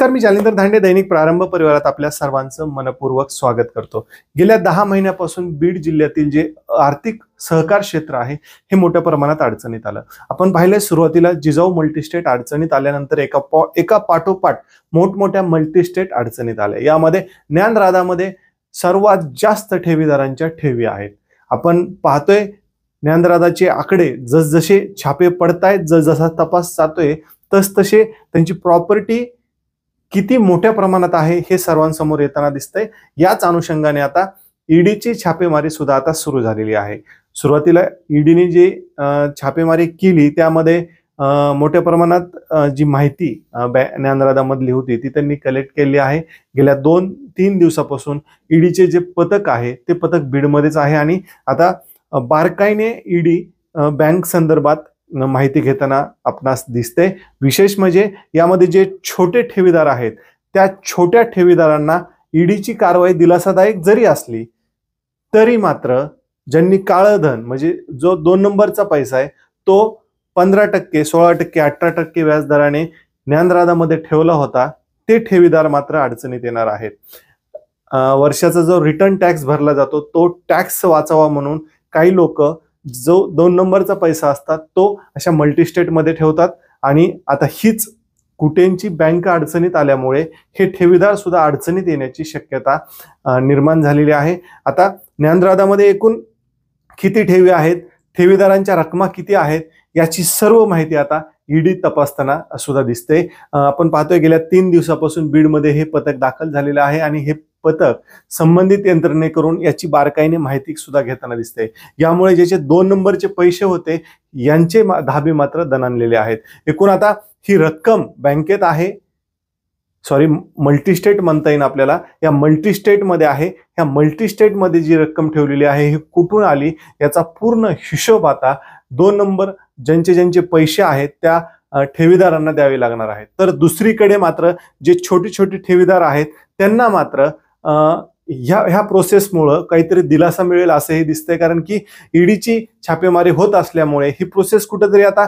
नमस्कार, मी जालिंदर धांडे दैनिक प्रारंभ परिवारात आपल्या सर्वांचं मनपूर्वक स्वागत करतो। गेल्या 10 महिन्यापासून बीड जिल्ह्यातील जे आर्थिक सहकार क्षेत्र आहे हे मोठ्या प्रमाणात अडचणीत आलं। आपण पाहिले सुरुवातीला जिजाऊ मल्टीस्टेट अडचणीत आल्यानंतर एका पाठोपाठ मोठमोठ्या मल्टीस्टेट अडचणीत आल्या। यामध्ये ज्ञानराधामध्ये सर्वात जास्त ठेवीदारांच्या ठेवी आहेत। आपण पाहतोय ज्ञानराधाचे आकडे जसजसे छापे पडतायत, जसा तपास जातोय तसतसे त्यांची प्रॉपर्टी किती मोठ्या प्रमाणात आहे हे सर्वांसमोर येताना दिसतंय। याच अनुषंगाने आता ईडीची छापेमारी सुद्धा आता सुरू झालेली आहे। सुरुवातीला ईडीने जी छापेमारी केली त्यामध्ये मोठ्या प्रमाणात जी माहिती ज्ञानराधामधली होती ती त्यांनी कलेक्ट केली आहे। गेल्या 2-3 दिवसापासून ईडीचे जे पथक आहे ते पथक बीडमध्येच आहे आणि आता बारकाईने ईडी बँक संदर्भात माहिती घेताना आपणास दिसते। विशेष म्हणजे यामध्ये जे छोटे ठेवीदार आहेत त्या छोट्या ठेवीदारांना ईडीची कारवाई दिलासादायक जरी असली तरी मात्र ज्यांनी काळं धन म्हणजे जो 2 नंबरचा पैसा आहे तो 15%, 16%, 18% व्याजदराने ज्ञानराधामध्ये ठेवला होता ते ठेवीदार मात्र अडचणीत येणार आहेत। वर्षाचा जो रिटर्न टॅक्स भरला जातो तो टॅक्स वाचावा म्हणून काही लोक जो 2 नंबरचा पैसा असतात तो अशा मल्टीस्टेट मध्ये ठेवतात आणि आता हीच कुठेंची बँक अडचणीत आल्यामुळे हे ठेवीदार सुद्धा अडचणीत येण्याची शक्यता निर्माण झालेली आहे। आता ज्ञानराधामध्ये एकूण किती ठेवी आहेत, ठेवीदारांच्या रकमा किती आहेत याची सर्व माहिती आता ईडी तपासताना सुद्धा दिसते। आपण पाहतोय गेल्या 3 दिवसापासून बीडमध्ये हे पथक दाखल झालेलं आहे आणि हे पथक संबंधित यंत्रणेकडून याची बारकाईने माहिती सुद्धा घेताना दिसते। यामुळे ज्याचे 2 नंबरचे पैसे होते यांचे धाबे मात्र दणाणलेले आहेत। एकूण आता ही रक्कम बँकेत आहे, सॉरी मल्टीस्टेट म्हणता येईल आपल्याला, या मल्टीस्टेट मध्ये आहे। या मल्टीस्टेट मध्ये जी रक्कम ठेवलेली आहे ही कुठून आली याचा पूर्ण हिशोब आता 2 नंबर ज्यांचे पैसे आहेत त्या ठेवीदारांना द्यावे लागणार आहेत। तर दुसरीकडे मात्र जे छोटे ठेवीदार आहेत त्यांना मात्र ह्या प्रोसेसमुळे काहीतरी दिलासा मिळेल असंही दिसतंय, कारण की ईडीची छापेमारी होत असल्यामुळे ही प्रोसेस कुठेतरी आता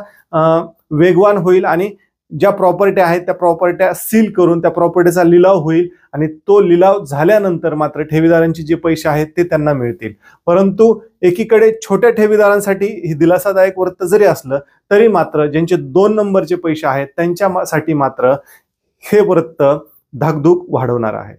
वेगवान होईल आणि ज्या प्रॉपर्टी आहेत त्या प्रॉपर्ट्या सील करून त्या प्रॉपर्टीचा लिलाव होईल आणि तो लिलाव झाल्यानंतर मात्र ठेवीदारांचे जे पैसे आहेत ते त्यांना मिळतील। परंतु एकीकडे छोट्या ठेवीदारांसाठी ही दिलासादायक वृत्त जरी असलं तरी मात्र ज्यांचे 2 नंबरचे पैसे आहेत त्यांच्यासाठी मात्र हे वृत्त धाकधूक वाढवणार आहे।